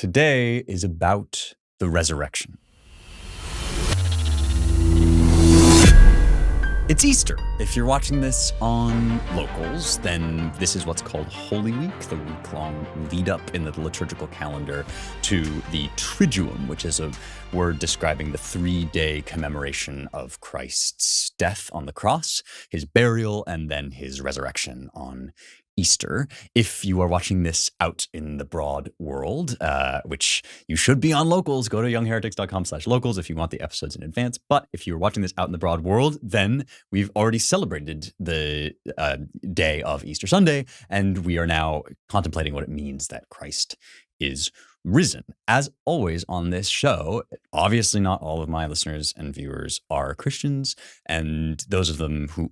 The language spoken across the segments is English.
today is about the resurrection. It's Easter. If you're watching this on locals, then this is what's called Holy Week, the week-long lead-up in the liturgical calendar to the Triduum, which is a word describing the 3-day commemoration of Christ's death on the cross, his burial, and then his resurrection on Easter. If you are watching this out in the broad world, which you should be on locals, go to youngheretics.com/locals if you want the episodes in advance. But if you're watching this out in the broad world, then we've already celebrated the day of Easter Sunday, and we are now contemplating what it means that Christ is risen. As always on this show, obviously not all of my listeners and viewers are Christians, and those of you who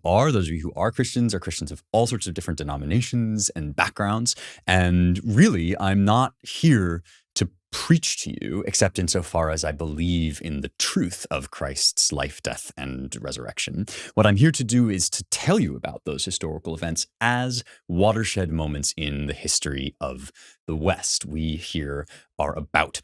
are Christians are Christians of all sorts of different denominations and backgrounds. And really, I'm not here to preach to you, except insofar as I believe in the truth of Christ's life, death, and resurrection. What I'm here to do is to tell you about those historical events as watershed moments in the history of the West. We here are about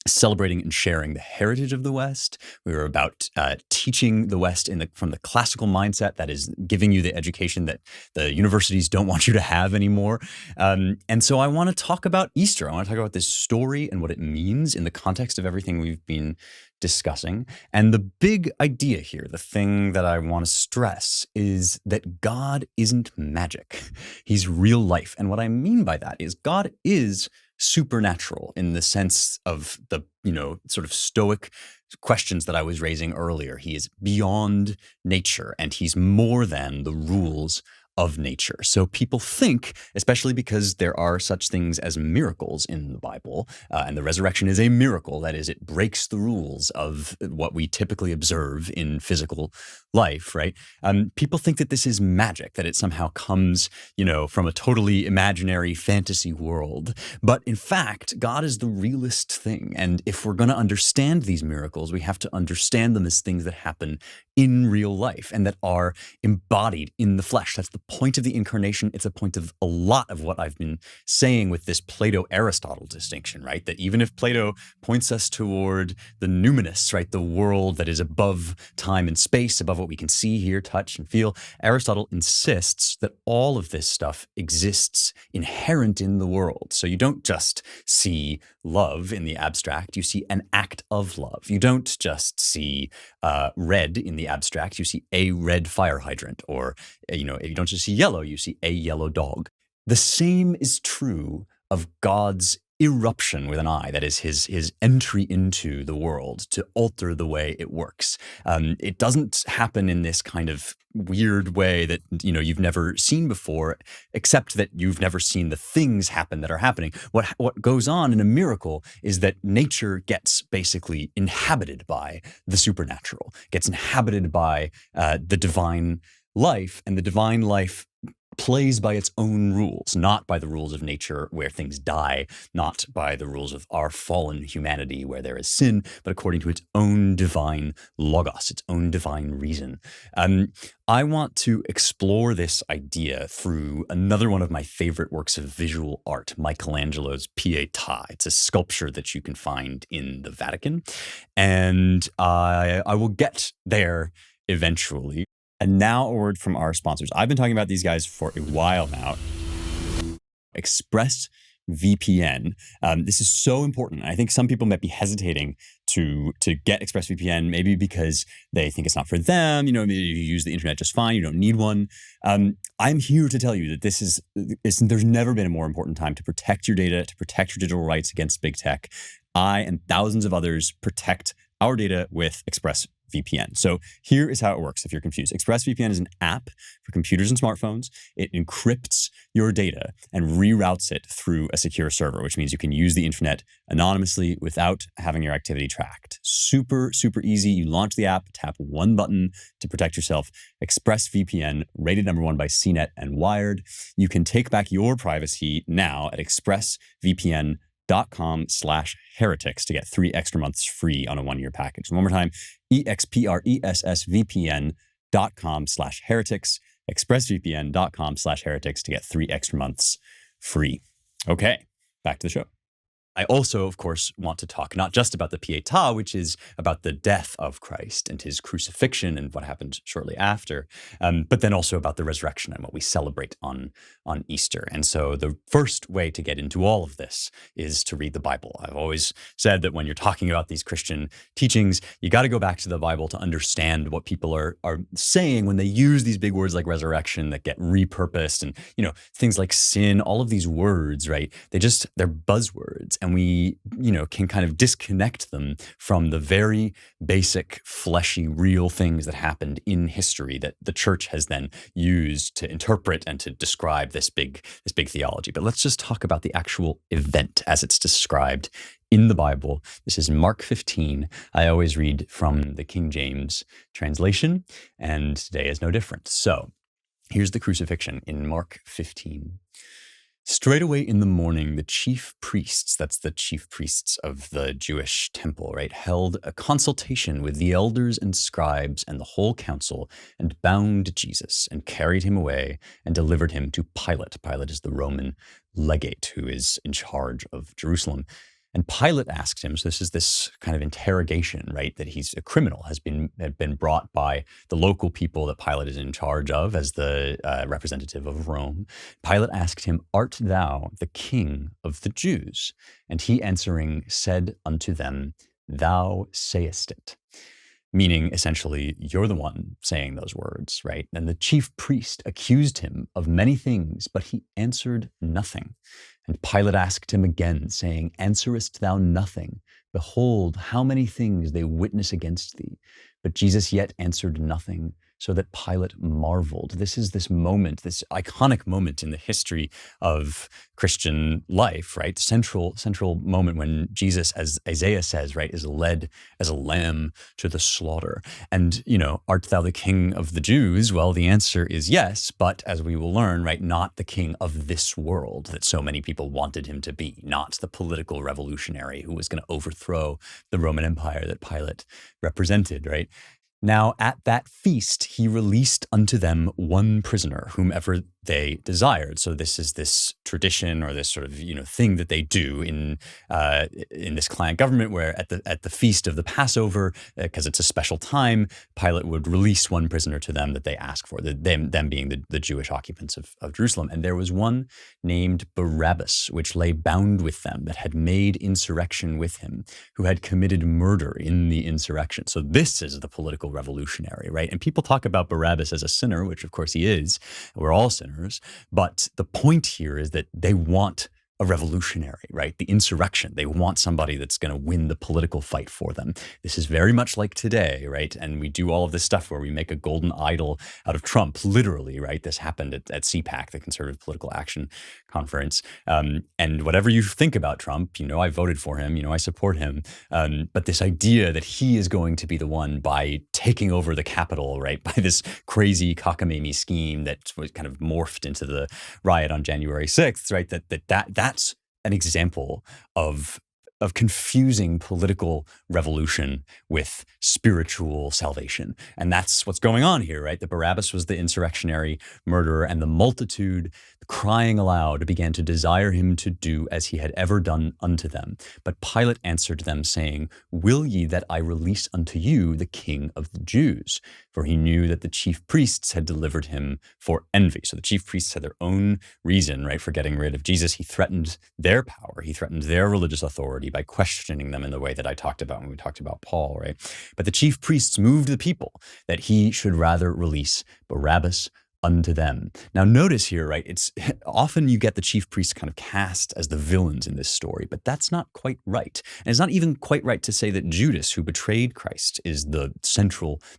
celebrating and sharing the heritage of the West. We are about teaching the West from the classical mindset that is giving you the education that the universities don't want you to have anymore. And so I want to talk about Easter. I want to talk about this story and what it means in the context of everything we've been discussing. And the big idea here, the thing that I want to stress, is that God isn't magic. He's real life. And what I mean by that is God is supernatural in the sense of the, sort of stoic questions that I was raising earlier. He is beyond nature, and he's more than the rules of nature. So people think, especially because there are such things as miracles in the Bible, and the resurrection is a miracle, that is, it breaks the rules of what we typically observe in physical life, right? People think that this is magic, that it somehow comes, from a totally imaginary fantasy world. But in fact, God is the realest thing. And if we're going to understand these miracles, we have to understand them as things that happen in real life and that are embodied in the flesh. That's the point of the incarnation. It's a point of a lot of what I've been saying with this Plato-Aristotle distinction, right? That even if Plato points us toward the numinous, right, the world that is above time and space, above what we can see, hear, touch, and feel, Aristotle insists that all of this stuff exists inherent in the world. So you don't just see love in the abstract, you see an act of love. You don't just see red in the abstract, you see a red fire hydrant, or you don't just see yellow, you see a yellow dog. The same is true of God's eruption with an I, that is his entry into the world to alter the way it works. It doesn't happen in this kind of weird way that you've never seen before, except that you've never seen the things happen that are happening. What goes on in a miracle is that nature gets basically inhabited by the supernatural, gets inhabited by the divine life, and the divine life plays by its own rules, not by the rules of nature where things die, not by the rules of our fallen humanity where there is sin, but according to its own divine logos, its own divine reason. I want to explore this idea through another one of my favorite works of visual art, Michelangelo's Pietà. It's a sculpture that you can find in the Vatican, and I will get there eventually. And now a word from our sponsors. I've been talking about these guys for a while now. ExpressVPN. This is so important. I think some people might be hesitating to get ExpressVPN, maybe because they think it's not for them. Maybe you use the internet just fine. You don't need one. I'm here to tell you that there's never been a more important time to protect your data, to protect your digital rights against big tech. I and thousands of others protect our data with ExpressVPN. So here is how it works if you're confused. ExpressVPN is an app for computers and smartphones. It encrypts your data and reroutes it through a secure server, which means you can use the internet anonymously without having your activity tracked. Super, super easy. You launch the app, tap one button to protect yourself. ExpressVPN, rated #1 by CNET and Wired. You can take back your privacy now at expressvpn.com/heretics to get 3 extra months free on a 1-year package. One more time, expressvpn.com/heretics, expressvpn.com/heretics to get 3 extra months free. Okay, back to the show. I also, of course, want to talk not just about the Pietà, which is about the death of Christ and his crucifixion and what happened shortly after, but then also about the resurrection and what we celebrate on Easter. And so the first way to get into all of this is to read the Bible. I've always said that when you're talking about these Christian teachings, you got to go back to the Bible to understand what people are saying when they use these big words like resurrection that get repurposed, and things like sin, all of these words, right? They're buzzwords, and we can kind of disconnect them from the very basic, fleshy, real things that happened in history that the church has then used to interpret and to describe this big theology. But let's just talk about the actual event as it's described in the Bible. This is Mark 15. I always read from the King James translation, and today is no different. So here's the crucifixion in Mark 15. Straightway in the morning, the chief priests, that's the chief priests of the Jewish temple, right, held a consultation with the elders and scribes and the whole council, and bound Jesus and carried him away and delivered him to Pilate. Pilate is the Roman legate who is in charge of Jerusalem. And Pilate asked him, so this is this kind of interrogation, right, that he's a criminal, had been brought by the local people that Pilate is in charge of as the representative of Rome. Pilate asked him, "Art thou the king of the Jews?" And he answering said unto them, "Thou sayest it." Meaning, essentially, you're the one saying those words, right? And the chief priest accused him of many things, but he answered nothing. And Pilate asked him again, saying, "Answerest thou nothing? Behold, how many things they witness against thee." But Jesus yet answered nothing, so that Pilate marveled. This is this moment, this iconic moment in the history of Christian life, right? Central moment when Jesus, as Isaiah says, right, is led as a lamb to the slaughter. And, art thou the king of the Jews? Well, the answer is yes, but as we will learn, right, not the king of this world that so many people wanted him to be, not the political revolutionary who was going to overthrow the Roman Empire that Pilate represented, right? Now at that feast, he released unto them one prisoner, whomever they desired. So this is this tradition or this sort of thing that they do in this client government, where at the feast of the Passover, because it's a special time, Pilate would release one prisoner to them that they ask for, them being the Jewish occupants of Jerusalem. And there was one named Barabbas, which lay bound with them, that had made insurrection with him, who had committed murder in the insurrection. So this is the political revolutionary, right? And people talk about Barabbas as a sinner, which of course he is. We're all sinners. But the point here is that they want a revolutionary, right? The insurrection. They want somebody that's going to win the political fight for them. This is very much like today, right? And we do all of this stuff where we make a golden idol out of Trump, literally, right? This happened at CPAC, the Conservative Political Action Conference. And whatever you think about Trump, I voted for him, I support him. But this idea that he is going to be the one by taking over the Capitol, right? By this crazy cockamamie scheme that was kind of morphed into the riot on January 6th, right? That's an example of confusing political revolution with spiritual salvation. And that's what's going on here, right? The Barabbas was the insurrectionary murderer, and the multitude, crying aloud, began to desire him to do as he had ever done unto them. But Pilate answered them, saying, "Will ye that I release unto you the king of the Jews?" For he knew that the chief priests had delivered him for envy. So the chief priests had their own reason, right, for getting rid of Jesus. He threatened their power. He threatened their religious authority by questioning them in the way that I talked about when we talked about Paul, right? But the chief priests moved the people that he should rather release Barabbas unto them. Now notice here, right, it's often you get the chief priests kind of cast as the villains in this story, but that's not quite right. And it's not even quite right to say that Judas, who betrayed Christ, is the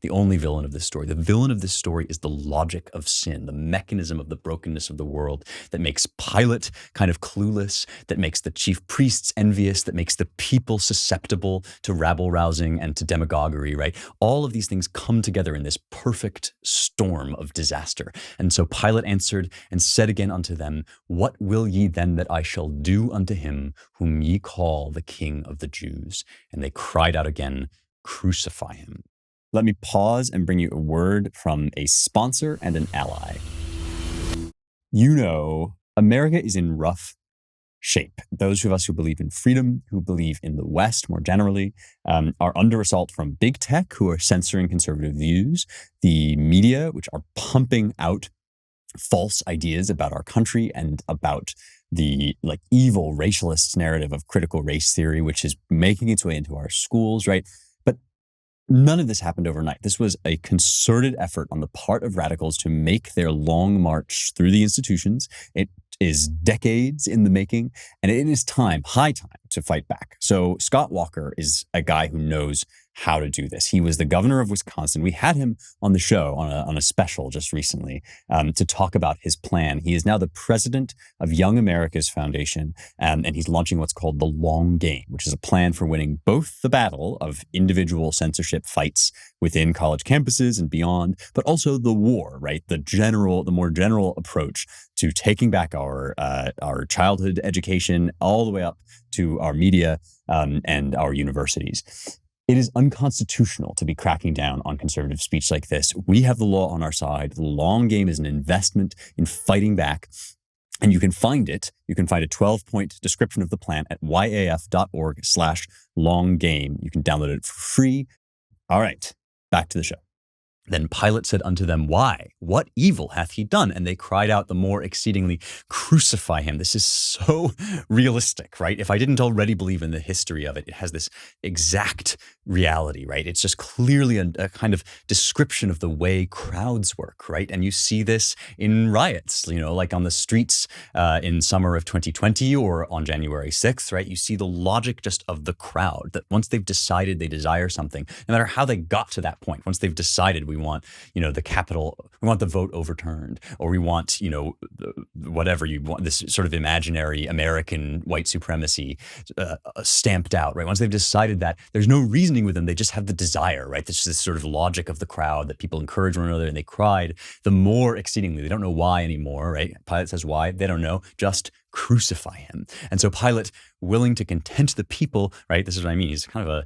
only villain of this story. The villain of this story is the logic of sin, the mechanism of the brokenness of the world that makes Pilate kind of clueless, that makes the chief priests envious, that makes the people susceptible to rabble-rousing and to demagoguery, right? All of these things come together in this perfect storm of disaster. And so Pilate answered and said again unto them, "What will ye then that I shall do unto him whom ye call the King of the Jews?" And they cried out again, "Crucify him." Let me pause and bring you a word from a sponsor and an ally. America is in rough shape. Those of us who believe in freedom, who believe in the West more generally, are under assault from big tech, who are censoring conservative views, the media, which are pumping out false ideas about our country and about the evil racialist narrative of critical race theory, which is making its way into our schools, right? But none of this happened overnight. This was a concerted effort on the part of radicals to make their long march through the institutions. It is decades in the making, and it is time, high time, to fight back. So Scott Walker is a guy who knows how to do this. He was the governor of Wisconsin. We had him on the show on a special just recently to talk about his plan. He is now the president of Young America's Foundation, and he's launching what's called the Long Game, which is a plan for winning both the battle of individual censorship fights within college campuses and beyond, but also the war, right? The more general approach to taking back our childhood education all the way up to our media and our universities. It is unconstitutional to be cracking down on conservative speech like this. We have the law on our side. The Long Game is an investment in fighting back. And you can find it. You can find a 12-point description of the plan at yaf.org/longgame. You can download it for free. All right, back to the show. Then Pilate said unto them, Why? What evil hath he done? And they cried out the more exceedingly, Crucify him. This is so realistic, right? If I didn't already believe in the history of it, it has this exact reality, right? It's just clearly a kind of description of the way crowds work, right? And you see this in riots, like on the streets in summer of 2020 or on January 6th, right? You see the logic just of the crowd, that once they've decided they desire something, no matter how they got to that point, once they've decided we want, the Capitol, we want the vote overturned, or we want, whatever you want, this sort of imaginary American white supremacy stamped out, right? Once they've decided that, there's no reasoning with them. They just have the desire, right? This sort of logic of the crowd that people encourage one another, and they cried the more exceedingly. They don't know why anymore, right? Pilate says why. They don't know. Just crucify him. And so Pilate, willing to content the people, right? This is what I mean. He's kind of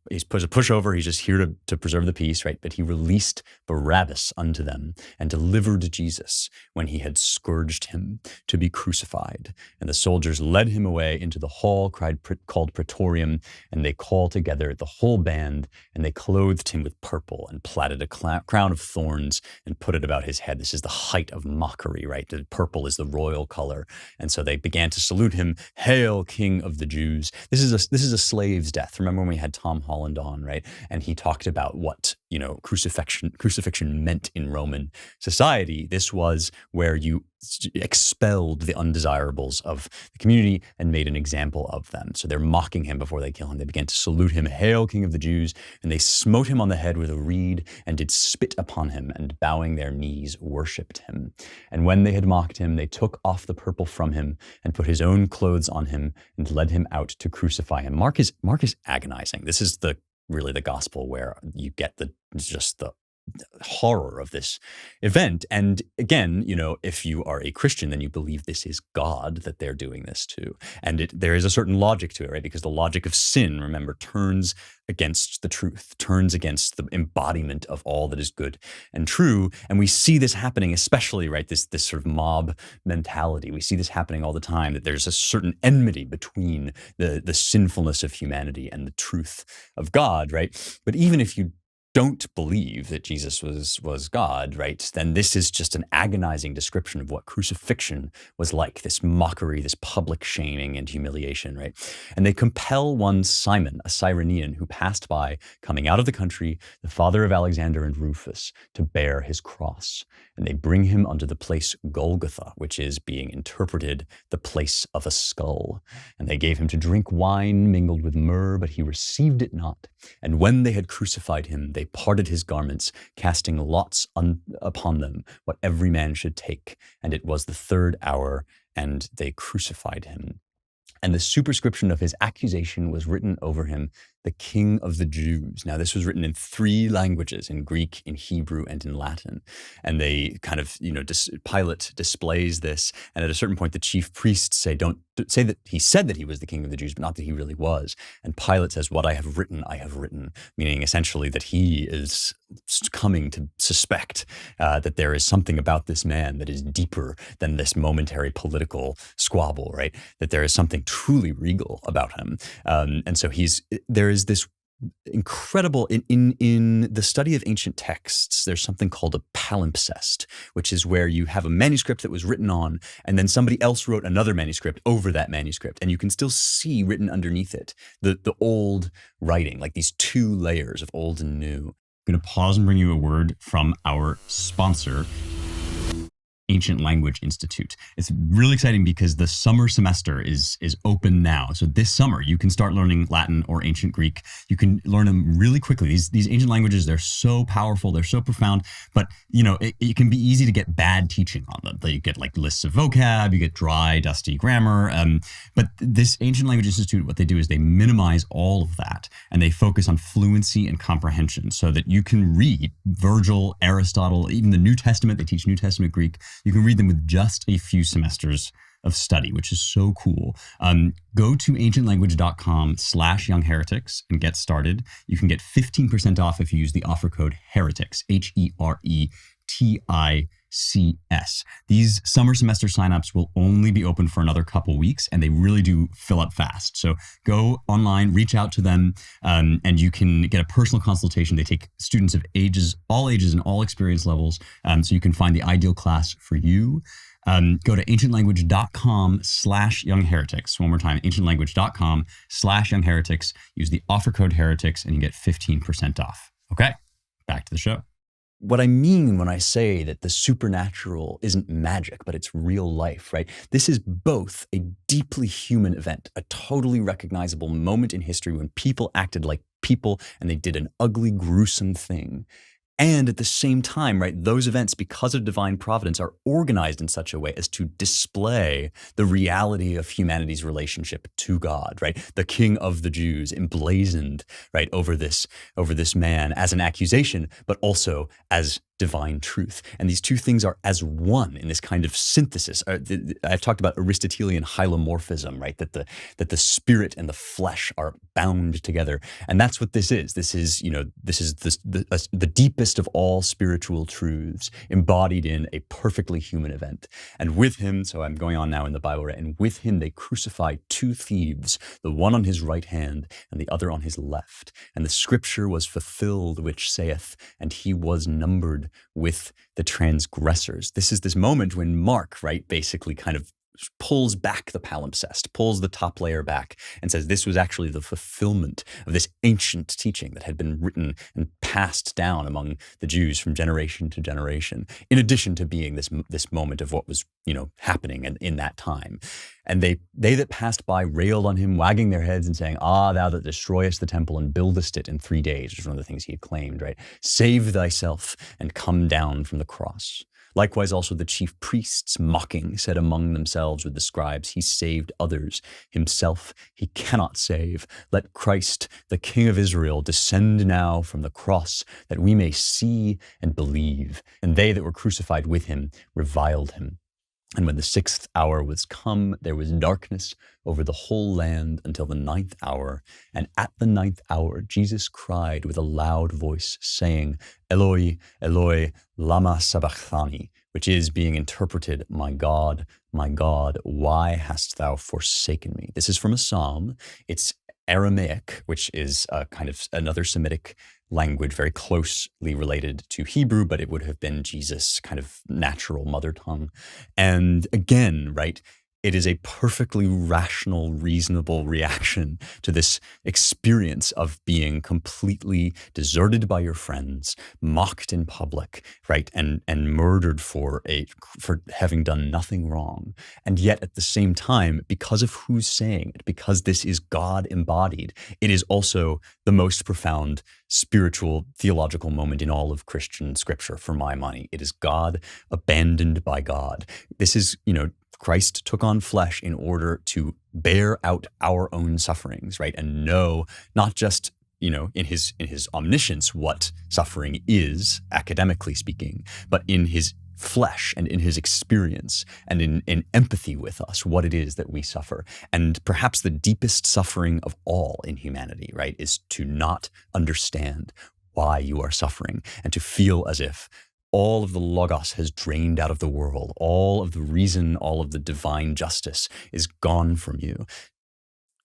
he's a pushover. He's just here to preserve the peace, right? But he released Barabbas unto them and delivered Jesus when he had scourged him to be crucified. And the soldiers led him away into the hall called Praetorium, and they called together the whole band, and they clothed him with purple and platted a crown of thorns and put it about his head. This is the height of mockery, right? The purple is the royal color. And so they began to salute him, Hail, King of the Jews. This is a slave's death. Remember when we had Tom Holland on, right? And he talked about what, crucifixion meant in Roman society. This was where you expelled the undesirables of the community and made an example of them. So they're mocking him before they kill him. They began to salute him, Hail, King of the Jews. And they smote him on the head with a reed and did spit upon him, and bowing their knees worshipped him. And when they had mocked him, they took off the purple from him and put his own clothes on him and led him out to crucify him. Mark is agonizing. This is really the gospel where you get the horror of this event. And again, if you are a Christian, then you believe this is God that they're doing this to. And there is a certain logic to it, right? Because the logic of sin, remember, turns against the truth, turns against the embodiment of all that is good and true. And we see this happening, especially, right, this sort of mob mentality. We see this happening all the time, that there's a certain enmity between the sinfulness of humanity and the truth of God, right? But even if you don't believe that Jesus was God, right, then this is just an agonizing description of what crucifixion was like, this mockery, this public shaming and humiliation, right? And they compel one Simon, a Cyrenian, who passed by, coming out of the country, the father of Alexander and Rufus, to bear his cross. And they bring him unto the place Golgotha, which is being interpreted the place of a skull. And they gave him to drink wine mingled with myrrh, but he received it not. And when they had crucified him, they parted his garments, casting lots upon them, what every man should take. And it was the third hour, and they crucified him. And the superscription of his accusation was written over him, the King of the Jews. Now, this was written in 3 languages, in Greek, in Hebrew, and in Latin. And they kind of, Pilate displays this. And at a certain point, the chief priests say, don't say that he said that he was the king of the Jews, but not that he really was. And Pilate says, what I have written, meaning essentially that he is coming to suspect that there is something about this man that is deeper than this momentary political squabble, right? That there is something truly regal about him. And so there is this incredible in the study of ancient texts. There's something called a palimpsest, which is where you have a manuscript that was written on, and then somebody else wrote another manuscript over that manuscript, and you can still see written underneath it the old writing, like these two layers of old and new. I'm going to pause and bring you a word from our sponsor, Ancient Language Institute. It's really exciting because the summer semester is open now. So this summer, you can start learning Latin or ancient Greek. You can learn them really quickly. These ancient languages, they're so powerful, they're so profound, but it can be easy to get bad teaching on them. You get like lists of vocab, you get dry, dusty grammar. But this Ancient Language Institute, what they do is they minimize all of that, and they focus on fluency and comprehension so that you can read Virgil, Aristotle, even the New Testament. They teach New Testament Greek. You can read them with just a few semesters of study, which is so cool. Go to ancientlanguage.com/youngheretics and get started. You can get 15% off if you use the offer code HERETICS, HERETICS. These summer semester signups will only be open for another couple weeks, and they really do fill up fast. So go online, reach out to them, and you can get a personal consultation. They take students of all ages and all experience levels, so you can find the ideal class for you. Go to ancientlanguage.com/youngheretics. One more time, ancientlanguage.com/youngheretics. Use the offer code heretics and you get 15% off. Okay, back to the show. What I mean when I say that the supernatural isn't magic, but it's real life, right? This is both a deeply human event, a totally recognizable moment in history when people acted like people and they did an ugly, gruesome thing. And at the same time, right, those events, because of divine providence, are organized in such a way as to display the reality of humanity's relationship to God, right? The King of the Jews emblazoned, right, over this man as an accusation, but also as divine truth. And these two things are as one in this kind of synthesis. I've talked about Aristotelian hylomorphism, right? That the spirit and the flesh are bound together. And that's what this is. This is the deepest of all spiritual truths embodied in a perfectly human event. And with him, so I'm going on now in the Bible, right? And with him, they crucified two thieves, the one on his right hand and the other on his left. And the scripture was fulfilled, which saith, and he was numbered with the transgressors. This is this moment when Mark, right, basically kind of pulls back the palimpsest, pulls the top layer back and says this was actually the fulfillment of this ancient teaching that had been written and passed down among the Jews from generation to generation, in addition to being this moment of what was, happening in that time. And they that passed by railed on him, wagging their heads and saying, "Ah, thou that destroyest the temple and buildest it in 3 days," which is one of the things he had claimed, right? "Save thyself and come down from the cross." Likewise, also the chief priests, mocking, said among themselves with the scribes, "He saved others. Himself he cannot save. Let Christ, the King of Israel, descend now from the cross, that we may see and believe." And they that were crucified with him reviled him. And when the 6th hour was come, there was darkness over the whole land until the 9th hour. And at the 9th hour, Jesus cried with a loud voice, saying, "Eloi, Eloi, lama sabachthani," which is being interpreted, my God, why hast thou forsaken me?" This is from a psalm. It's Aramaic, which is kind of another Semitic language, very closely related to Hebrew, but it would have been Jesus' kind of natural mother tongue. And again, right, it is a perfectly rational, reasonable reaction to this experience of being completely deserted by your friends, mocked in public, right, and murdered for having done nothing wrong. And yet at the same time, because of who's saying it, because this is God embodied, it is also the most profound spiritual, theological moment in all of Christian scripture, for my money. It is God abandoned by God. This is, Christ took on flesh in order to bear out our own sufferings, right? And know not just, in his omniscience what suffering is, academically speaking, but in his flesh and in his experience and in empathy with us, what it is that we suffer. And perhaps the deepest suffering of all in humanity, right, is to not understand why you are suffering and to feel as if all of the logos has drained out of the world, all of the reason, all of the divine justice is gone from you.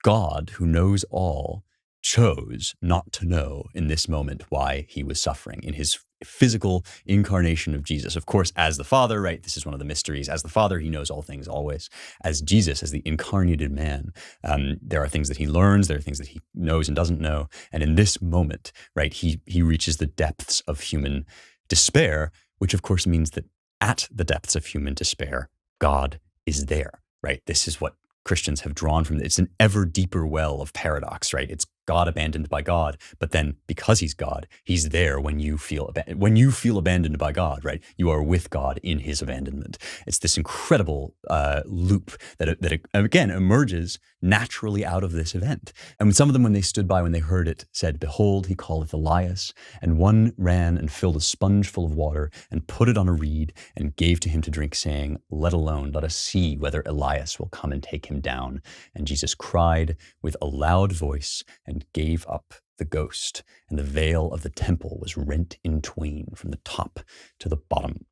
God, who knows all, chose not to know in this moment why he was suffering in his physical incarnation of Jesus. Of course, as the Father, right? This is one of the mysteries. As the Father, he knows all things always. As Jesus, as the incarnated man, there are things that he learns, there are things that he knows and doesn't know. And in this moment, right, he reaches the depths of human despair, which of course means that at the depths of human despair, God is there, right? This is what Christians have drawn from it. It's an ever deeper well of paradox, right? It's God abandoned by God, but then because he's God, he's there when you feel abandoned by God, right? You are with God in his abandonment. It's this incredible loop that again emerges naturally out of this event. And some of them, when they stood by, when they heard it, said, "Behold, he calleth Elias." And one ran and filled a sponge full of water and put it on a reed and gave to him to drink, saying, "Let alone, let us see whether Elias will come and take him down." And Jesus cried with a loud voice and gave up the ghost, and the veil of the temple was rent in twain from the top to the bottom.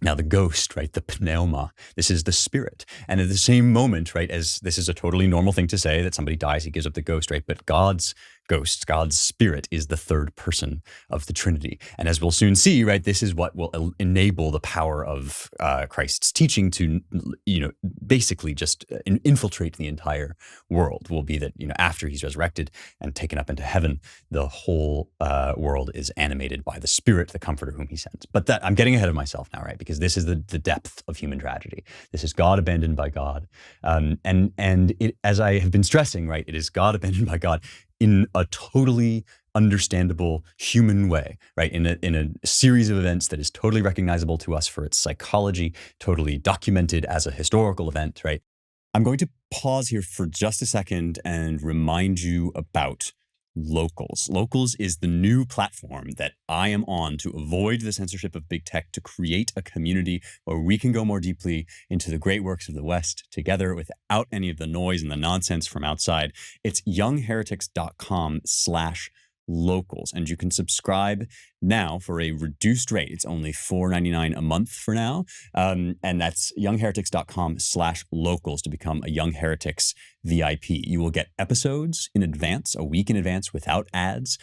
Now the ghost, right, the pneuma, this is the spirit. And at the same moment, right, as this is a totally normal thing to say, that somebody dies, he gives up the ghost, right? But God's ghost, God's spirit, is the third person of the Trinity. And as we'll soon see, right, this is what will enable the power of Christ's teaching to, basically just infiltrate the entire world. Will be that, after he's resurrected and taken up into heaven, the whole world is animated by the Spirit, the Comforter whom he sends. But that, I'm getting ahead of myself now, right? Because this is the depth of human tragedy. This is God abandoned by God. And it, as I have been stressing, right, it is God abandoned by God in a totally understandable human way, right? In a series of events that is totally recognizable to us for its psychology, totally documented as a historical event, right? I'm going to pause here for just a second and remind you about Locals. Locals is the new platform that I am on to avoid the censorship of big tech, to create a community where we can go more deeply into the great works of the West together without any of the noise and the nonsense from outside. It's youngheretics.com/locals, and you can subscribe now for a reduced rate. It's only $4.99 a month for now. And that's youngheretics.com/locals to become a Young Heretics VIP. You will get episodes in advance, a week in advance, without ads.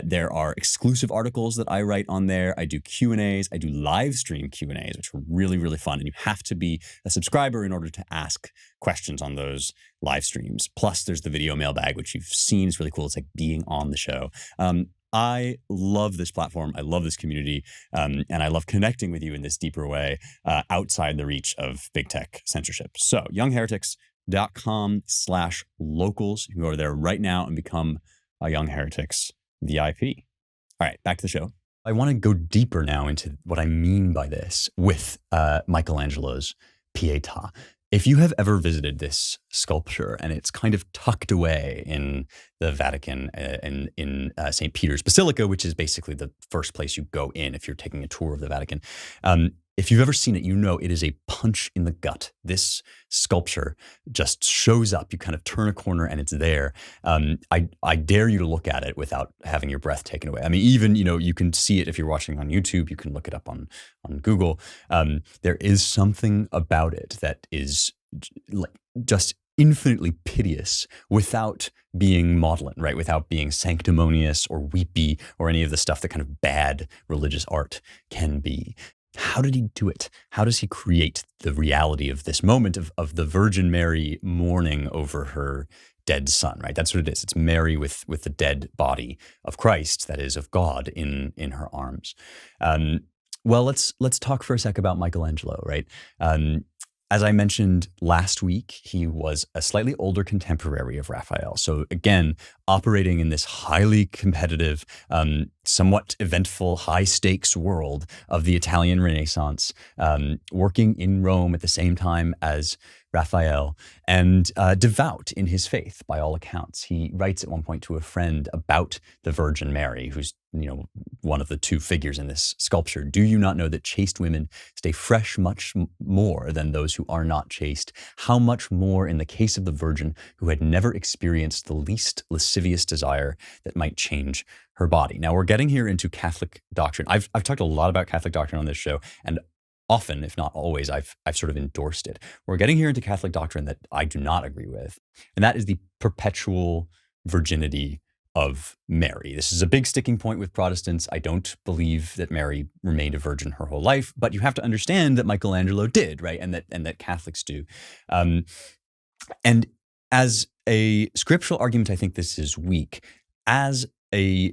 There are exclusive articles that I write on there. I do Q&As. I do live stream Q&As, which are really, really fun. And you have to be a subscriber in order to ask questions on those live streams. Plus, there's the video mailbag, which you've seen. It's really cool. It's like being on the show. I love this platform. I love this community. And I love connecting with you in this deeper way outside the reach of big tech censorship. So youngheretics.com/locals. You can go there right now and become a Young Heretics VIP. All right, back to the show. I want to go deeper now into what I mean by this with Michelangelo's Pietà. If you have ever visited this sculpture, and it's kind of tucked away in the Vatican, in St. Peter's Basilica, which is basically the first place you go in if you're taking a tour of the Vatican. If you've ever seen it, you know it is a punch in the gut. This sculpture just shows up. You kind of turn a corner and it's there. I dare you to look at it without having your breath taken away. I mean, even, you can see it if you're watching on YouTube. You can look it up on Google. There is something about it that is just infinitely piteous without being maudlin, right? Without being sanctimonious or weepy or any of the stuff that kind of bad religious art can be. How did he do it? How does he create the reality of this moment of the Virgin Mary mourning over her dead son, right? That's what it is. It's Mary with the dead body of Christ, that is, of God in her arms. Well, let's talk for a sec about Michelangelo, right? As I mentioned last week, he was a slightly older contemporary of Raphael. So again, operating in this highly competitive somewhat eventful, high-stakes world of the Italian Renaissance, working in Rome at the same time as Raphael, and devout in his faith by all accounts. He writes at one point to a friend about the Virgin Mary, who's one of the two figures in this sculpture. "Do you not know that chaste women stay fresh much more than those who are not chaste? How much more in the case of the Virgin, who had never experienced the least lascivious desire that might change her body." Now, we're getting here into Catholic doctrine. I've talked a lot about Catholic doctrine on this show, and often, if not always, I've sort of endorsed it. We're getting here into Catholic doctrine that I do not agree with, and that is the perpetual virginity of Mary. This is a big sticking point with Protestants. I don't believe that Mary remained a virgin her whole life, but you have to understand that Michelangelo did, right? And that Catholics do. And as a scriptural argument, I think this is weak. As an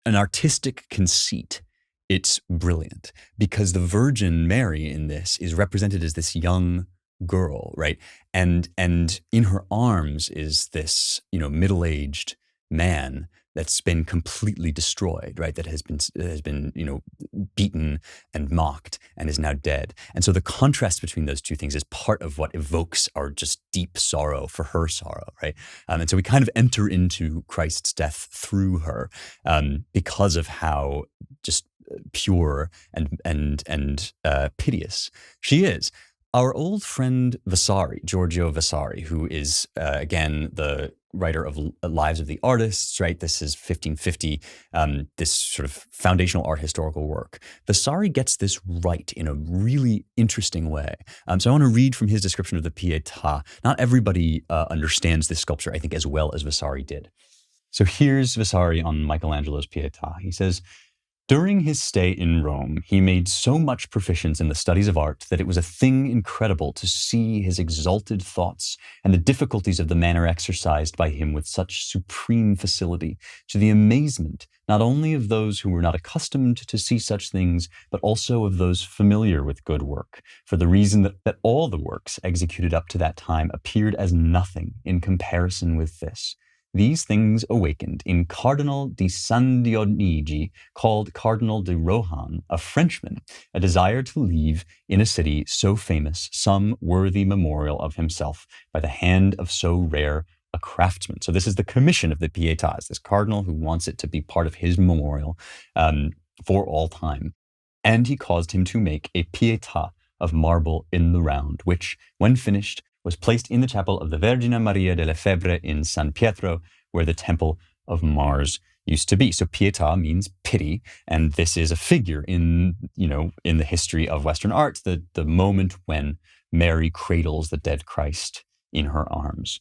artistic conceit, it's brilliant, because the Virgin Mary in this is represented as this young girl, right? And in her arms is this, middle-aged man that's been completely destroyed, right? That has been beaten and mocked and is now dead. And so the contrast between those two things is part of what evokes our just deep sorrow for her sorrow, right? And so we kind of enter into Christ's death through her, because of how just pure and piteous she is. Our old friend Vasari, Giorgio Vasari, who is, again, the writer of Lives of the Artists, right? This is 1550, this sort of foundational art historical work. Vasari gets this right in a really interesting way. So I want to read from his description of the Pietà. Not everybody understands this sculpture, I think, as well as Vasari did. So here's Vasari on Michelangelo's Pietà. He says, "During his stay in Rome, he made so much proficience in the studies of art that it was a thing incredible to see his exalted thoughts and the difficulties of the manner exercised by him with such supreme facility, to the amazement not only of those who were not accustomed to see such things, but also of those familiar with good work, for the reason that all the works executed up to that time appeared as nothing in comparison with this. These things awakened in Cardinal di San Dionigi, called Cardinal de Rohan, a Frenchman, a desire to leave in a city so famous some worthy memorial of himself by the hand of so rare a craftsman." So this is the commission of the Pietà, this cardinal who wants it to be part of his memorial for all time. "And he caused him to make a Pietà of marble in the round, which, when finished, was placed in the chapel of the Vergine Maria delle Febbre in San Pietro, where the temple of Mars used to be." So Pietà means pity, and this is a figure in the history of Western art, the moment when Mary cradles the dead Christ in her arms.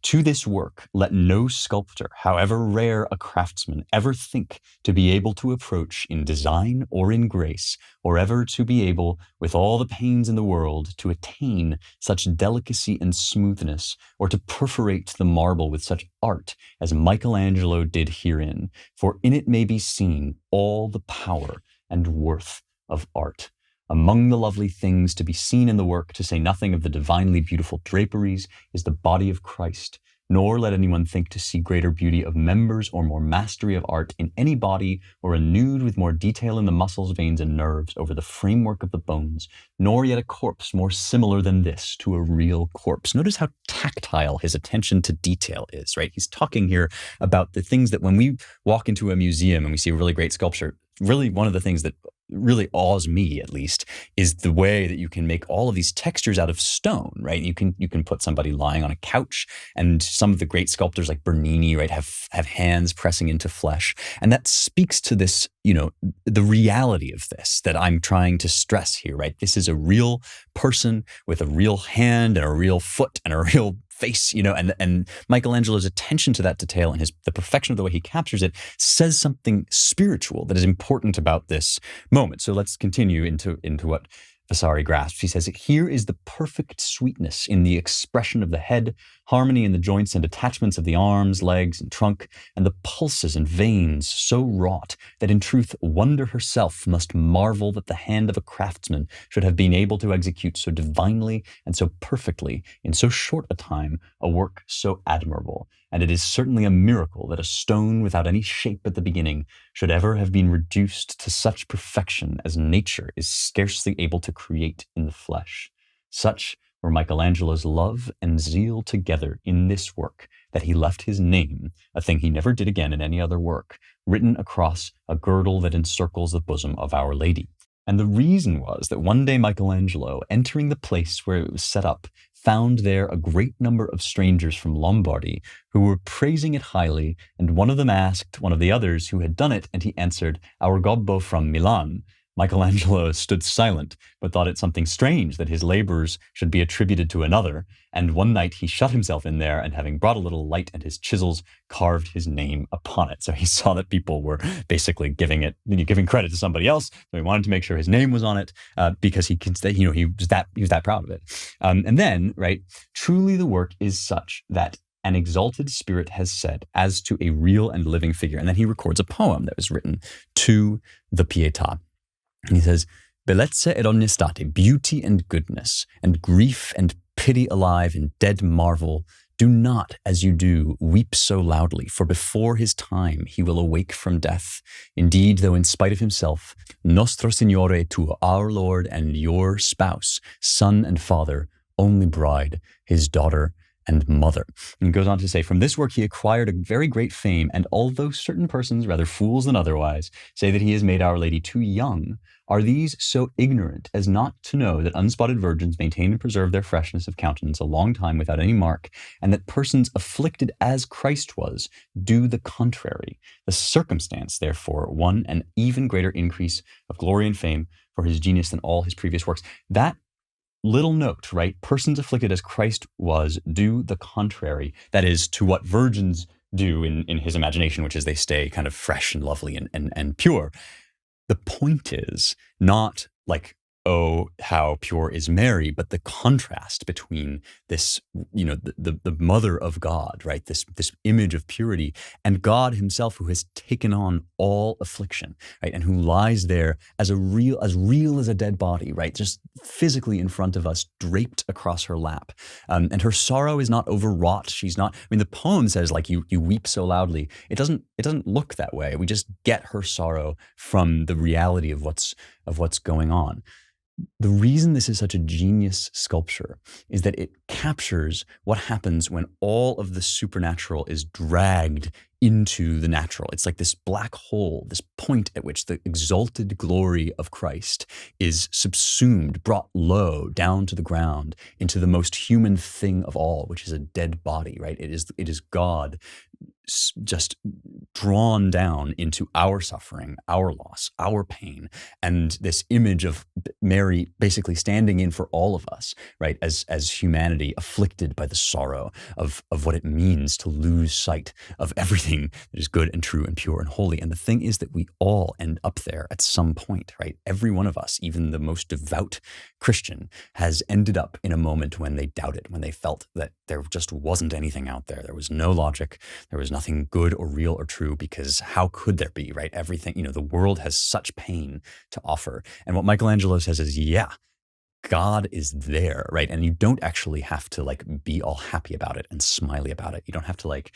To this work, let no sculptor, however rare a craftsman, ever think to be able to approach in design or in grace, or ever to be able, with all the pains in the world, to attain such delicacy and smoothness, or to perforate the marble with such art as Michelangelo did herein, for in it may be seen all the power and worth of art. Among the lovely things to be seen in the work, to say nothing of the divinely beautiful draperies, is the body of Christ. Nor let anyone think to see greater beauty of members or more mastery of art in any body, or a nude with more detail in the muscles, veins, and nerves over the framework of the bones, nor yet a corpse more similar than this to a real corpse. Notice how tactile his attention to detail is, right? He's talking here about the things that when we walk into a museum and we see a really great sculpture, really one of the things that really awes me, at least, is the way that you can make all of these textures out of stone, right? You can put somebody lying on a couch, and some of the great sculptors like Bernini, right, have hands pressing into flesh. And that speaks to this, the reality of this that I'm trying to stress here, right? This is a real person with a real hand and a real foot and a real face, and Michelangelo's attention to that detail and the perfection of the way he captures it says something spiritual that is important about this moment. So let's continue into what Vasari grasps. He says, "Here is the perfect sweetness in the expression of the head, harmony in the joints and attachments of the arms, legs, and trunk, and the pulses and veins so wrought that in truth wonder herself must marvel that the hand of a craftsman should have been able to execute so divinely and so perfectly in so short a time a work so admirable. and it is certainly a miracle that a stone without any shape at the beginning should ever have been reduced to such perfection as nature is scarcely able to create in the flesh. Such were Michelangelo's love and zeal together in this work, that he left his name, a thing he never did again in any other work, written across a girdle that encircles the bosom of Our Lady. And the reason was that one day Michelangelo, entering the place where it was set up, found there a great number of strangers from Lombardy who were praising it highly, and one of them asked one of the others who had done it, and he answered, "Our gobbo from Milan." Michelangelo stood silent, but thought it something strange that his labors should be attributed to another, and one night he shut himself in there, and having brought a little light and his chisels, carved his name upon it. So he saw that people were basically giving credit to somebody else, so he wanted to make sure his name was on it, because he was that proud of it. And then, right, truly the work is such that an exalted spirit has said as to a real and living figure. And then he records a poem that was written to the Pietà. And he says, "Bellezza ed onnestate, beauty and goodness, and grief and pity alive and dead marvel, do not, as you do, weep so loudly, for before his time he will awake from death. Indeed, though in spite of himself, Nostro Signore tu, our Lord, and your spouse, son and father, only bride, his daughter and mother." And goes on to say, "From this work he acquired a very great fame, and although certain persons, rather fools than otherwise, say that he has made Our Lady too young, are these so ignorant as not to know that unspotted virgins maintain and preserve their freshness of countenance a long time without any mark, and that persons afflicted as Christ was do the contrary? The circumstance, therefore, won an even greater increase of glory and fame for his genius than all his previous works." That little note, right? Persons afflicted as Christ was do the contrary. That is, to what virgins do in his imagination, which is they stay kind of fresh and lovely and pure. The point is not like, oh, how pure is Mary, but the contrast between this, the mother of God, right? This image of purity, and God himself, who has taken on all affliction, right? And who lies there as real as a dead body, right? Just physically in front of us, draped across her lap. And her sorrow is not overwrought. She's not, the poem says like you weep so loudly. It doesn't look that way. We just get her sorrow from the reality of what's going on. The reason this is such a genius sculpture is that it captures what happens when all of the supernatural is dragged into the natural. It's like this black hole, this point at which the exalted glory of Christ is subsumed, brought low down to the ground into the most human thing of all, which is a dead body, right? It is God just drawn down into our suffering, our loss, our pain, and this image of Mary basically standing in for all of us, right, as humanity afflicted by the sorrow of what it means to lose sight of everything that is good and true and pure and holy. And the thing is that we all end up there at some point, right? Every one of us, even the most devout Christian, has ended up in a moment when they doubted, when they felt that there just wasn't anything out there. There was no logic. There was nothing good or real or true, because how could there be, right? Everything, the world has such pain to offer. And what Michelangelo says is, yeah, God is there, right? And you don't actually have to like be all happy about it and smiley about it. You don't have to like,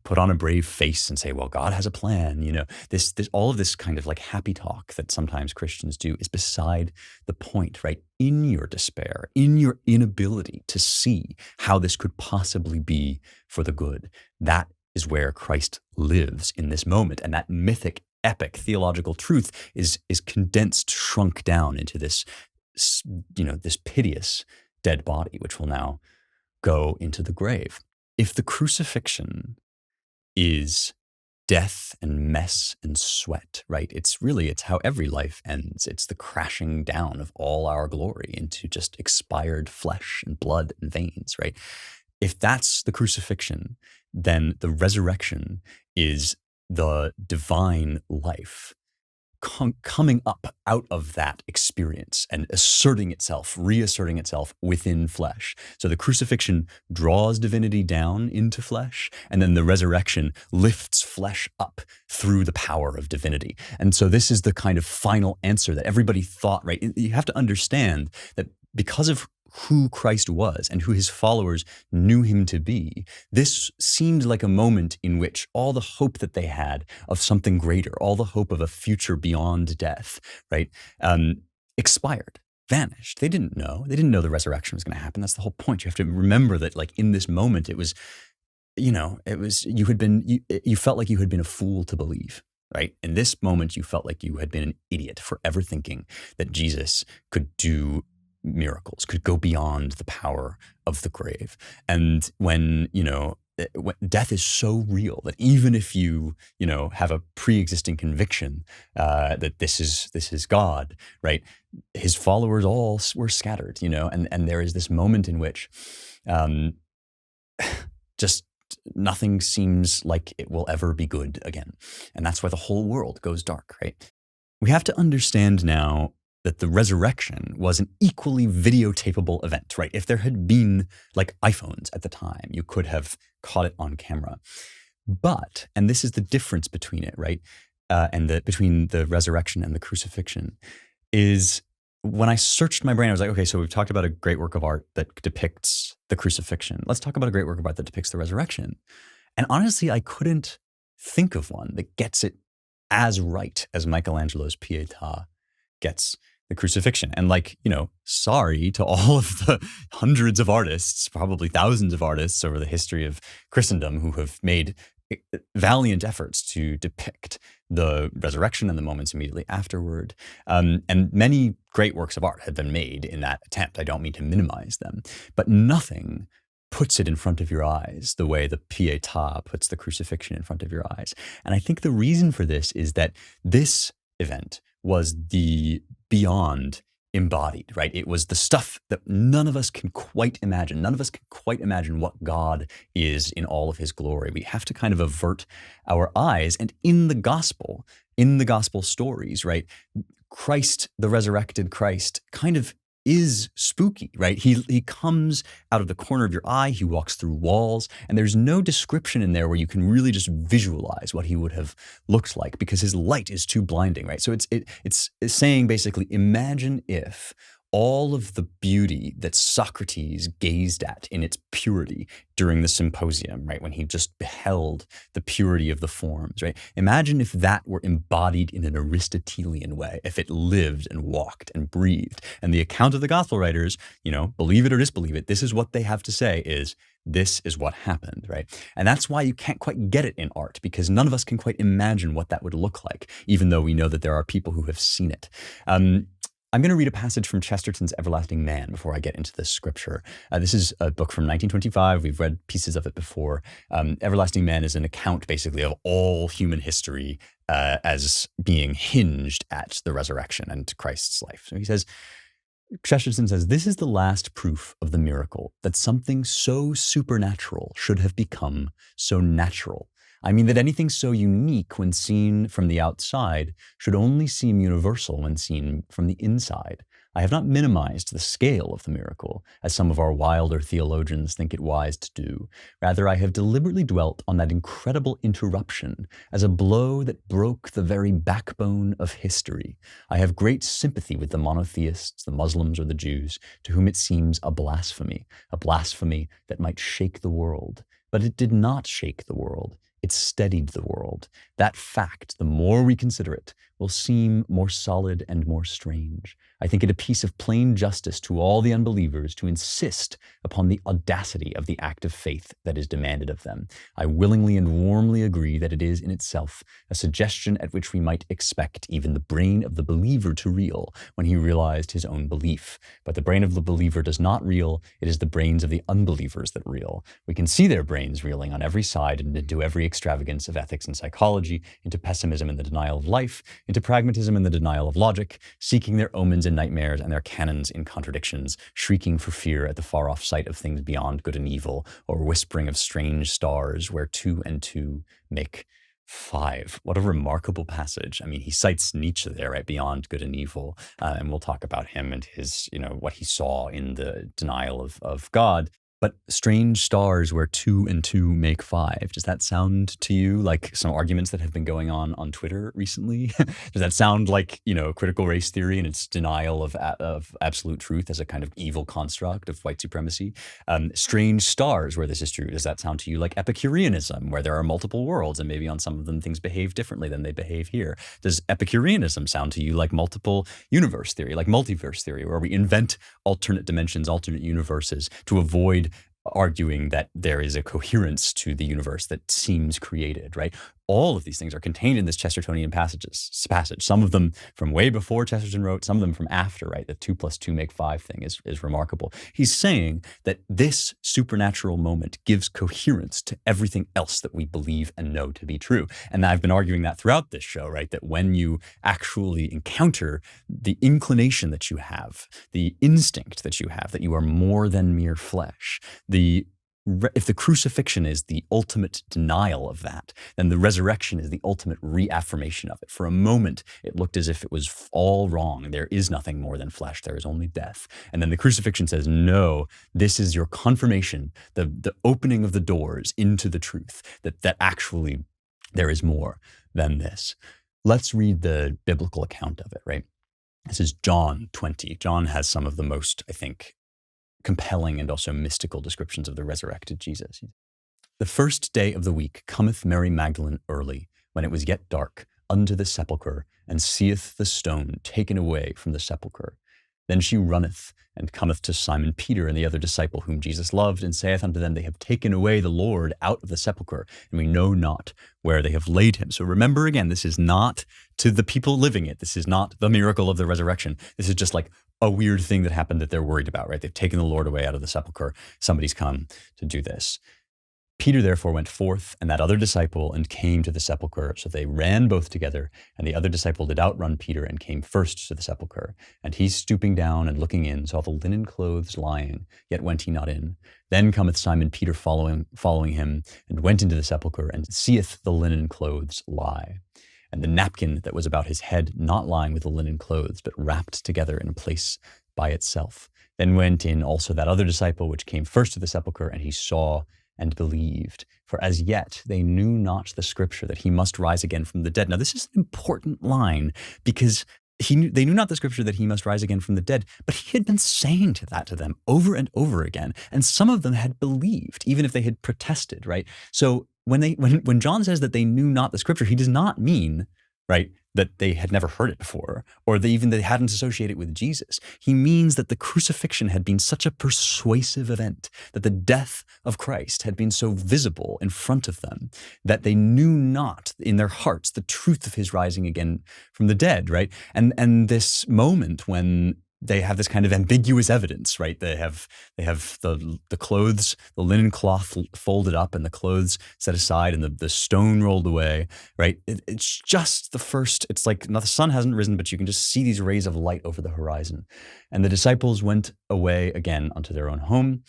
put on a brave face and say, well, God has a plan. This all of this kind of like happy talk that sometimes Christians do is beside the point, right? In your despair, in your inability to see how this could possibly be for the good, that is where Christ lives in this moment. And that mythic, epic theological truth is condensed, shrunk down into this piteous dead body, which will now go into the grave. If the crucifixion is death and mess and sweat, right? It's how every life ends. It's the crashing down of all our glory into just expired flesh and blood and veins, right? If that's the crucifixion, then the resurrection is the divine life coming up out of that experience and reasserting itself within flesh. So the crucifixion draws divinity down into flesh, and then the resurrection lifts flesh up through the power of divinity. And so this is the kind of final answer that everybody thought, right? You have to understand that because of who Christ was and who his followers knew him to be, this seemed like a moment in which all the hope that they had of something greater, all the hope of a future beyond death, right, expired, vanished. They didn't know. They didn't know the resurrection was going to happen. That's the whole point. You have to remember that, like, in this moment, it was, you felt like you had been a fool to believe. Right? In this moment, you felt like you had been an idiot for ever thinking that Jesus could do miracles, could go beyond the power of the grave. And when death is so real that even if you have a pre-existing conviction that this is God, right? His followers all were scattered, and there is this moment in which just nothing seems like it will ever be good again. And that's why the whole world goes dark, right? We have to understand now that the resurrection was an equally videotapable event, right? If there had been like iPhones at the time, you could have caught it on camera. But, and this is the difference between it, right? Between the resurrection and the crucifixion, is when I searched my brain, I was like, okay, so we've talked about a great work of art that depicts the crucifixion. Let's talk about a great work of art that depicts the resurrection. And honestly, I couldn't think of one that gets it as right as Michelangelo's Pietà gets the crucifixion. And sorry to all of the hundreds of artists, probably thousands of artists over the history of Christendom who have made valiant efforts to depict the resurrection and the moments immediately afterward. And many great works of art have been made in that attempt. I don't mean to minimize them, but nothing puts it in front of your eyes the way the Pietà puts the crucifixion in front of your eyes. And I think the reason for this is that this event was the beyond embodied, right? It was the stuff that none of us can quite imagine. None of us can quite imagine what God is in all of his glory. We have to kind of avert our eyes. And in the gospel stories, right? Christ, the resurrected Christ, kind of is spooky, right? He comes out of the corner of your eye, he walks through walls, and there's no description in there where you can really just visualize what he would have looked like because his light is too blinding, right? So it's saying basically, imagine if all of the beauty that Socrates gazed at in its purity during the symposium, right? When he just beheld the purity of the forms, right? Imagine if that were embodied in an Aristotelian way, if it lived and walked and breathed. And the account of the gospel writers, believe it or disbelieve it, this is what they have to say is, this is what happened, right? And that's why you can't quite get it in art, because none of us can quite imagine what that would look like, even though we know that there are people who have seen it. I'm going to read a passage from Chesterton's Everlasting Man before I get into this scripture. This is a book from 1925. We've read pieces of it before. Everlasting Man is an account basically of all human history as being hinged at the resurrection and Christ's life. So he says, Chesterton says, this is the last proof of the miracle that something so supernatural should have become so natural. I mean that anything so unique when seen from the outside should only seem universal when seen from the inside. I have not minimized the scale of the miracle, as some of our wilder theologians think it wise to do. Rather, I have deliberately dwelt on that incredible interruption as a blow that broke the very backbone of history. I have great sympathy with the monotheists, the Muslims, or the Jews, to whom it seems a blasphemy that might shake the world. But it did not shake the world. It steadied the world. That fact, the more we consider it, will seem more solid and more strange. I think it a piece of plain justice to all the unbelievers to insist upon the audacity of the act of faith that is demanded of them. I willingly and warmly agree that it is in itself a suggestion at which we might expect even the brain of the believer to reel when he realized his own belief. But the brain of the believer does not reel. It is the brains of the unbelievers that reel. We can see their brains reeling on every side and into every extravagance of ethics and psychology, into pessimism and the denial of life, into pragmatism and the denial of logic, seeking their omens in nightmares and their canons in contradictions, shrieking for fear at the far-off sight of things beyond good and evil, or whispering of strange stars where 2 and 2 make 5. What a remarkable passage. I mean, he cites Nietzsche there, right, beyond good and evil, and we'll talk about him and his, what he saw in the denial of God. But strange stars where 2 and 2 make 5. Does that sound to you like some arguments that have been going on Twitter recently? Does that sound like, critical race theory and its denial of absolute truth as a kind of evil construct of white supremacy? Strange stars where this is true. Does that sound to you like Epicureanism, where there are multiple worlds and maybe on some of them things behave differently than they behave here? Does Epicureanism sound to you like multiple universe theory, like multiverse theory, where we invent alternate dimensions, alternate universes to avoid arguing that there is a coherence to the universe that seems created, right? All of these things are contained in this Chestertonian passage, some of them from way before Chesterton wrote, some of them from after, right? The 2 + 2 make 5 thing is remarkable. He's saying that this supernatural moment gives coherence to everything else that we believe and know to be true. And I've been arguing that throughout this show, right? That when you actually encounter the inclination that you have, the instinct that you have, that you are more than mere flesh, if the crucifixion is the ultimate denial of that, then the resurrection is the ultimate reaffirmation of it. For a moment, it looked as if it was all wrong. There is nothing more than flesh. There is only death. And then the crucifixion says, no, this is your confirmation, the opening of the doors into the truth, that actually there is more than this. Let's read the biblical account of it, right? This is John 20. John has some of the most, I think, compelling and also mystical descriptions of the resurrected Jesus. The first day of the week cometh Mary Magdalene early, when it was yet dark, unto the sepulchre, and seeth the stone taken away from the sepulchre. Then she runneth, and cometh to Simon Peter and the other disciple whom Jesus loved, and saith unto them, They have taken away the Lord out of the sepulchre, and we know not where they have laid him. So remember again, this is not to the people living it. This is not the miracle of the resurrection. This is just like a weird thing that happened that they're worried about, right? They've taken the Lord away out of the sepulchre. Somebody's come to do this. Peter therefore went forth, and that other disciple, and came to the sepulchre. So they ran both together, and the other disciple did outrun Peter, and came first to the sepulchre. And he, stooping down and looking in, saw the linen clothes lying, yet went he not in. Then cometh Simon Peter following him, and went into the sepulchre, and seeth the linen clothes lie, and the napkin that was about his head not lying with the linen clothes, but wrapped together in a place by itself. Then went in also that other disciple which came first to the sepulchre, and he saw and believed. For as yet they knew not the scripture that he must rise again from the dead. Now this is an important line, because they knew not the scripture that he must rise again from the dead, but he had been saying that to them over and over again. And some of them had believed, even if they had protested, right? So when John says that they knew not the scripture, he does not mean, right, that they had never heard it before, or they hadn't associated it with Jesus. He means that the crucifixion had been such a persuasive event, that the death of Christ had been so visible in front of them, that they knew not in their hearts the truth of his rising again from the dead, right? And this moment when they have this kind of ambiguous evidence, right? They have the clothes, the linen cloth folded up, and the clothes set aside, and the stone rolled away, right? It's just the first. It's like now the sun hasn't risen, but you can just see these rays of light over the horizon. And the disciples went away again unto their own home,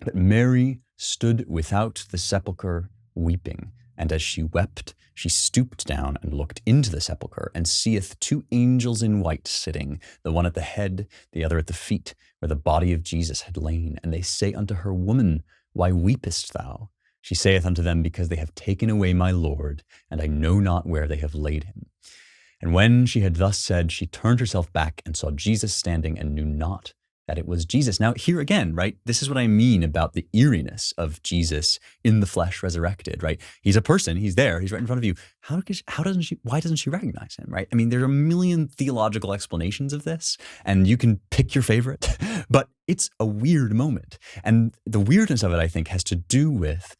but Mary stood without the sepulchre weeping. And as she wept, she stooped down and looked into the sepulchre, and seeth 2 angels in white sitting, the one at the head, the other at the feet, where the body of Jesus had lain. And they say unto her, Woman, why weepest thou? She saith unto them, Because they have taken away my Lord, and I know not where they have laid him. And when she had thus said, she turned herself back and saw Jesus standing, and knew not that it was Jesus. Now, here again, right, this is what I mean about the eeriness of Jesus in the flesh resurrected, right? He's a person, he's there, he's right in front of you. Why doesn't she recognize him, right? I mean, there are a million theological explanations of this, and you can pick your favorite, but it's a weird moment. And the weirdness of it, I think, has to do with,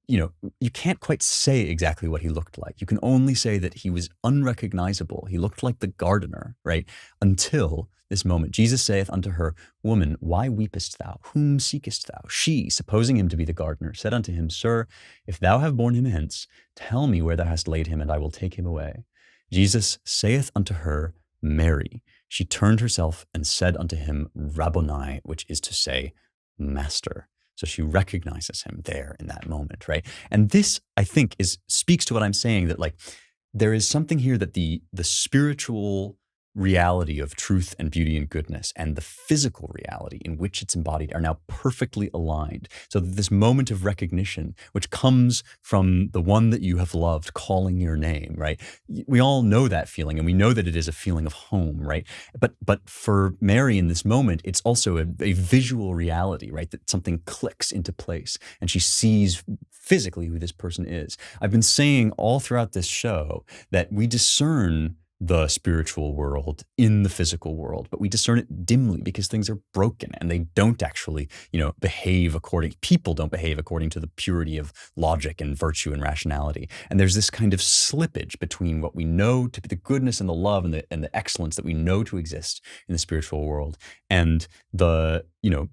you can't quite say exactly what he looked like. You can only say that he was unrecognizable. He looked like the gardener, right? Until this moment. Jesus saith unto her, Woman, why weepest thou? Whom seekest thou? She, supposing him to be the gardener, said unto him, Sir, if thou have borne him hence, tell me where thou hast laid him, and I will take him away. Jesus saith unto her, Mary. She turned herself and said unto him, Rabboni, which is to say, Master. So she recognizes him there in that moment, right? And this, I think, speaks to what I'm saying, that like there is something here that the spiritual reality of truth and beauty and goodness and the physical reality in which it's embodied are now perfectly aligned. So that this moment of recognition, which comes from the one that you have loved calling your name, right? We all know that feeling, and we know that it is a feeling of home, right? But for Mary in this moment, it's also a visual reality, right? That something clicks into place and she sees physically who this person is. I've been saying all throughout this show that we discern the spiritual world in the physical world, but we discern it dimly because things are broken and they don't actually, people don't behave according to the purity of logic and virtue and rationality. And there's this kind of slippage between what we know to be the goodness and the love and the excellence that we know to exist in the spiritual world and the,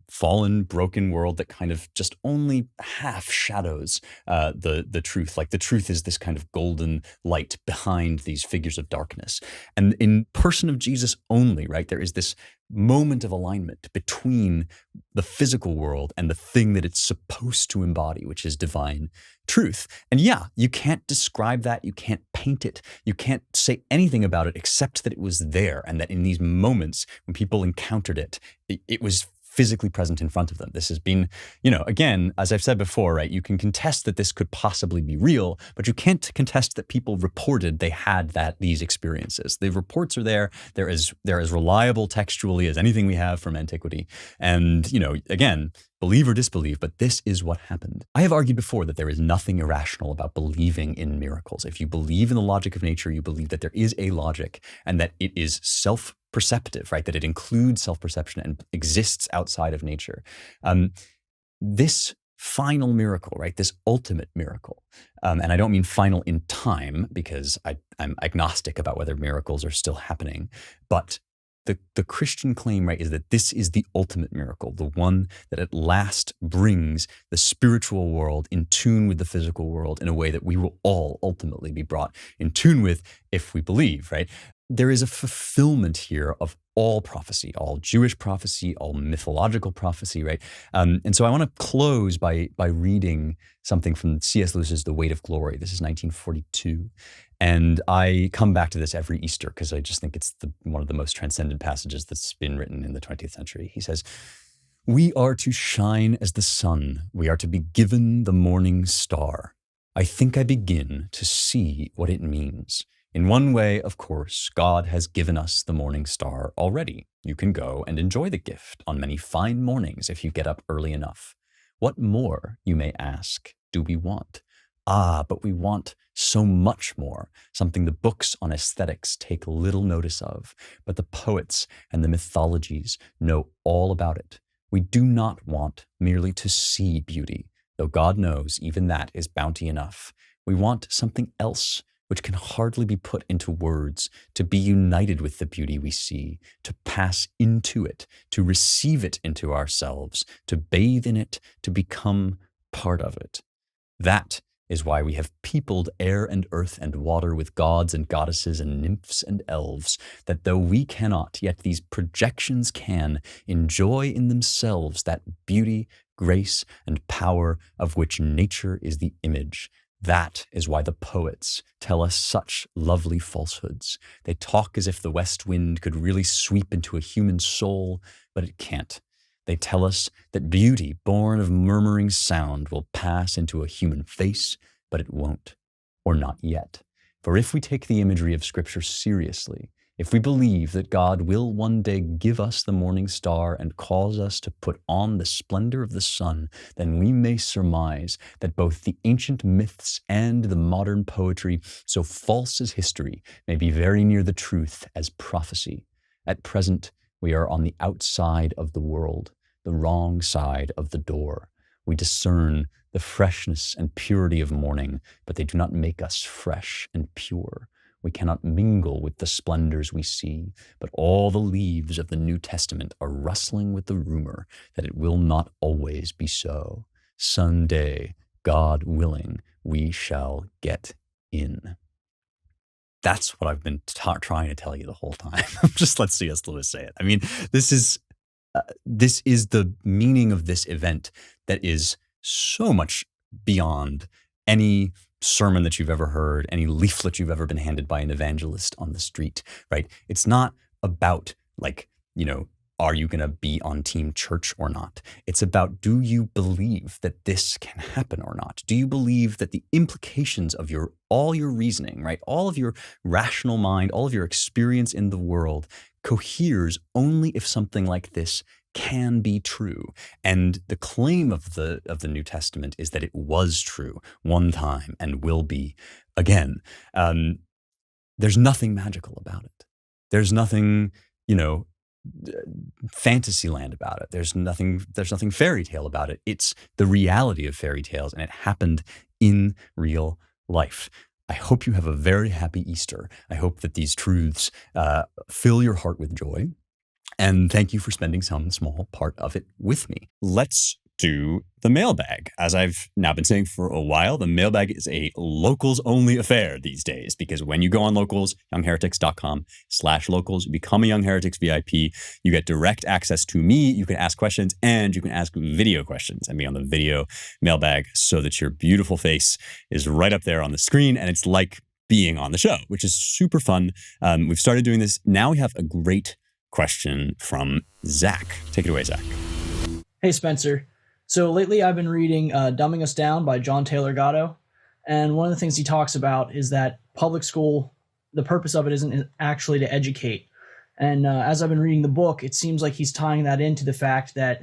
fallen, broken world that kind of just only half shadows the truth. Like the truth is this kind of golden light behind these figures of darkness. And in person of Jesus only, right, there is this moment of alignment between the physical world and the thing that it's supposed to embody, which is divine truth. And yeah, you can't describe that. You can't paint it. You can't say anything about it except that it was there and that in these moments when people encountered it, it was physically present in front of them. This has been, again, as I've said before, right, you can contest that this could possibly be real, but you can't contest that people reported they had these experiences. The reports are there. They're as reliable textually as anything we have from antiquity. And, again, believe or disbelieve, but this is what happened. I have argued before that there is nothing irrational about believing in miracles. If you believe in the logic of nature, you believe that there is a logic and that it is self-perceptive, right? That it includes self-perception and exists outside of nature. This final miracle, right? This ultimate miracle. And I don't mean final in time because I'm agnostic about whether miracles are still happening, but the Christian claim, right, is that this is the ultimate miracle, the one that at last brings the spiritual world in tune with the physical world in a way that we will all ultimately be brought in tune with if we believe, right? There is a fulfillment here of all prophecy, all Jewish prophecy, all mythological prophecy, right? And so I want to close by reading something from C.S. Lewis's The Weight of Glory. This is 1942. And I come back to this every Easter because I just think it's one of the most transcendent passages that's been written in the 20th century. He says, "We are to shine as the sun. We are to be given the morning star. I think I begin to see what it means. In one way, of course, God has given us the morning star already. You can go and enjoy the gift on many fine mornings if you get up early enough. What more, you may ask, do we want? Ah, but we want so much more, something the books on aesthetics take little notice of, but the poets and the mythologies know all about it. We do not want merely to see beauty, though God knows even that is bounty enough. We want something else, which can hardly be put into words, to be united with the beauty we see, to pass into it, to receive it into ourselves, to bathe in it, to become part of it. That is why we have peopled air and earth and water with gods and goddesses and nymphs and elves, that though we cannot, yet these projections can enjoy in themselves that beauty, grace, and power of which nature is the image. That is why the poets tell us such lovely falsehoods. They talk as if the west wind could really sweep into a human soul, but it can't. They tell us that beauty born of murmuring sound will pass into a human face, but it won't, or not yet. For if we take the imagery of Scripture seriously, if we believe that God will one day give us the morning star and cause us to put on the splendor of the sun, then we may surmise that both the ancient myths and the modern poetry, so false as history, may be very near the truth as prophecy. At present, we are on the outside of the world, the wrong side of the door. We discern the freshness and purity of morning, but they do not make us fresh and pure. We cannot mingle with the splendors we see, but all the leaves of the New Testament are rustling with the rumor that it will not always be so. Someday, God willing, we shall get in. That's what I've been trying to tell you the whole time. Just let C.S. Lewis say it. I mean, this is the meaning of this event that is so much beyond any sermon that you've ever heard, any leaflet you've ever been handed by an evangelist on the street, right? It's not about like, are you going to be on team church or not? It's about, do you believe that this can happen or not? Do you believe that the implications of all your reasoning, right? All of your rational mind, all of your experience in the world coheres only if something like this can be true. And the claim of the New Testament is that it was true one time and will be again. There's nothing magical about it. There's nothing, fantasy land about it. There's nothing fairy tale about it. It's the reality of fairy tales, and it happened in real life. I hope you have a very happy Easter. I hope that these truths fill your heart with joy. And thank you for spending some small part of it with me. Let's do the mailbag. As I've now been saying for a while, the mailbag is a locals only affair these days, because when you go on locals, youngheretics.com/locals, you become a Young Heretics VIP, you get direct access to me, you can ask questions, and you can ask video questions and be on the video mailbag so that your beautiful face is right up there on the screen, and it's like being on the show, which is super fun. We've started doing this. Now we have a great question from Zach. Take it away, Zach. Hey, Spencer. So lately I've been reading Dumbing Us Down by John Taylor Gatto. And one of the things he talks about is that public school, the purpose of it isn't actually to educate. And as I've been reading the book, it seems like he's tying that into the fact that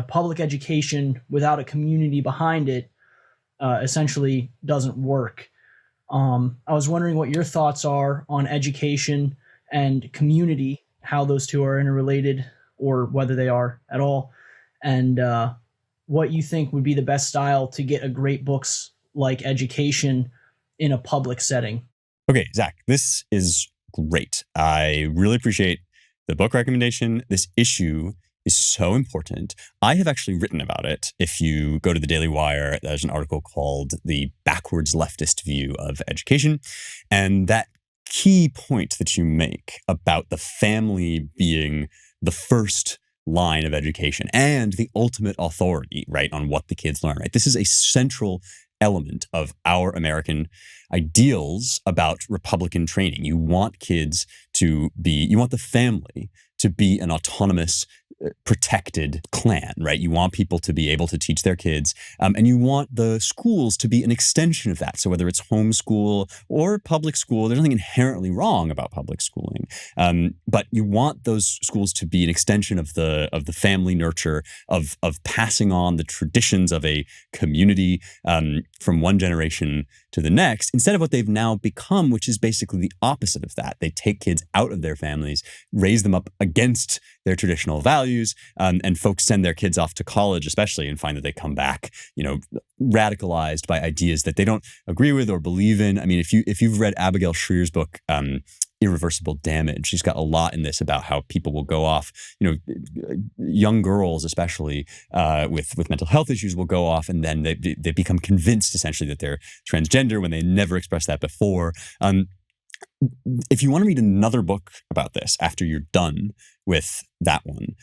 public education without a community behind it essentially doesn't work. I was wondering what your thoughts are on education and community, how those two are interrelated or whether they are at all, and what you think would be the best style to get a great books like education in a public setting. Okay, Zach, this is great. I really appreciate the book recommendation. This issue is so important. I have actually written about it. If you go to the Daily Wire, there's an article called The Backwards Leftist View of Education. And that key point that you make about the family being the first line of education and the ultimate authority, right, on what the kids learn, right? This is a central element of our American ideals about Republican training. You want you want the family to be an autonomous, protected clan, right? You want people to be able to teach their kids, and you want the schools to be an extension of that. So whether it's homeschool or public school, there's nothing inherently wrong about public schooling, but you want those schools to be an extension of the family nurture, of passing on the traditions of a community from one generation to the next, instead of what they've now become, which is basically the opposite of that. They take kids out of their families, raise them up against their traditional values, and folks send their kids off to college, especially, and find that they come back, radicalized by ideas that they don't agree with or believe in. I mean, if you've read Abigail Shrier's book, Irreversible Damage, she's got a lot in this about how people will go off, young girls especially with mental health issues will go off, and then they become convinced essentially that they're transgender when they never expressed that before. If you want to read another book about this after you're done with that one,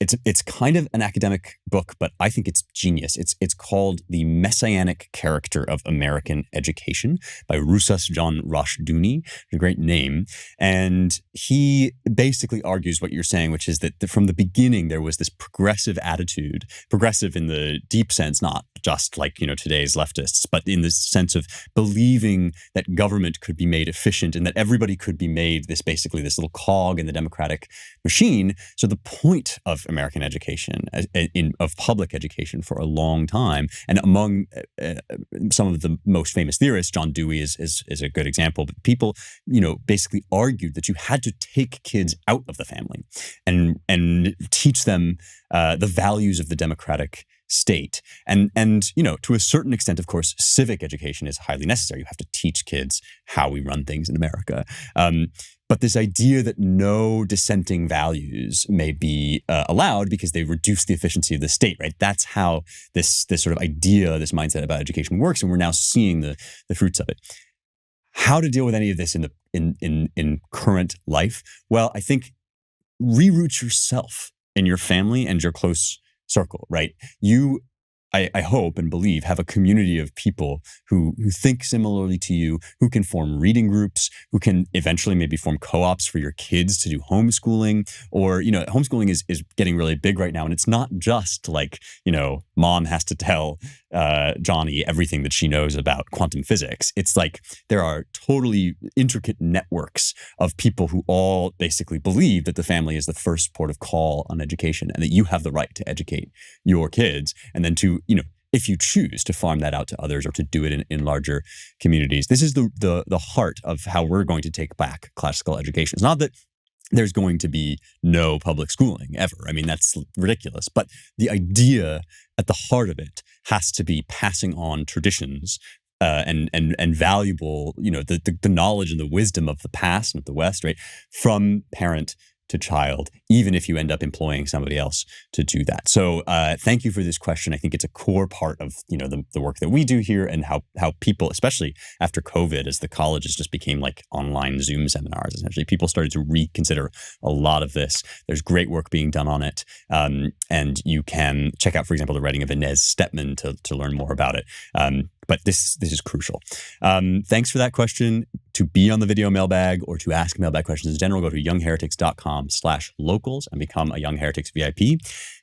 it's kind of an academic book, but I think it's genius. It's called The Messianic Character of American Education by Rusas John Rushdoony, a great name. And he basically argues what you're saying, which is that from the beginning there was this progressive attitude, progressive in the deep sense, not just like today's leftists, but in the sense of believing that government could be made efficient and that everybody could be made this little cog in the democratic machine. So the point of American education, of public education for a long time, and among some of the most famous theorists, John Dewey is a good example, but people, basically argued that you had to take kids out of the family and teach them the values of the democratic state. And to a certain extent, of course, civic education is highly necessary. You have to teach kids how we run things in America. But this idea that no dissenting values may be allowed because they reduce the efficiency of the state, right? That's how this sort of idea, this mindset about education works, and we're now seeing the fruits of it. How to deal with any of this in current life? Well, I think reroute yourself in your family and your close circle, right? You I hope and believe, have a community of people who think similarly to you, who can form reading groups, who can eventually maybe form co-ops for your kids to do homeschooling. Or, homeschooling is getting really big right now. And it's not just like, mom has to tell Johnny everything that she knows about quantum physics. It's like there are totally intricate networks of people who all basically believe that the family is the first port of call on education, and that you have the right to educate your kids, and then to, if you choose to farm that out to others or to do it in larger communities. This is the heart of how we're going to take back classical education. It's not that there's going to be no public schooling ever. I mean, that's ridiculous. But the idea at the heart of it has to be passing on traditions and valuable, the knowledge and the wisdom of the past and of the West, right, from parent to child, even if you end up employing somebody else to do that. So thank you for this question. I think it's a core part of, the work that we do here, and how people, especially after COVID, as the colleges just became like online Zoom seminars, essentially, people started to reconsider a lot of this. There's great work being done on it. And you can check out, for example, the writing of Inez Stepman to learn more about it. But this is crucial. Thanks for that question. To be on the video mailbag or to ask mailbag questions in general, go to youngheretics.com/locals and become a Young Heretics VIP.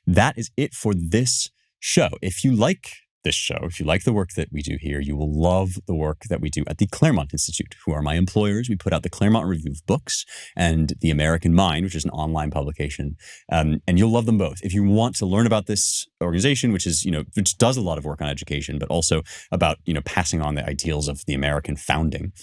That is it for this show. If you like this show, if you like the work that we do here, you will love the work that we do at the Claremont Institute, who are my employers. We put out the Claremont Review of Books and The American Mind, which is an online publication. And you'll love them both. If you want to learn about this organization, which is, which does a lot of work on education, but also about, passing on the ideals of the American founding,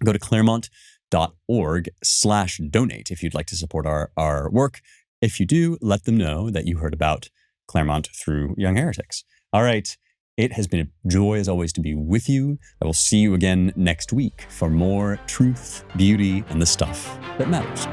go to claremont.org/donate if you'd like to support our work. If you do, let them know that you heard about Claremont through Young Heretics. All right. It has been a joy, as always, to be with you. I will see you again next week for more truth, beauty, and the stuff that matters.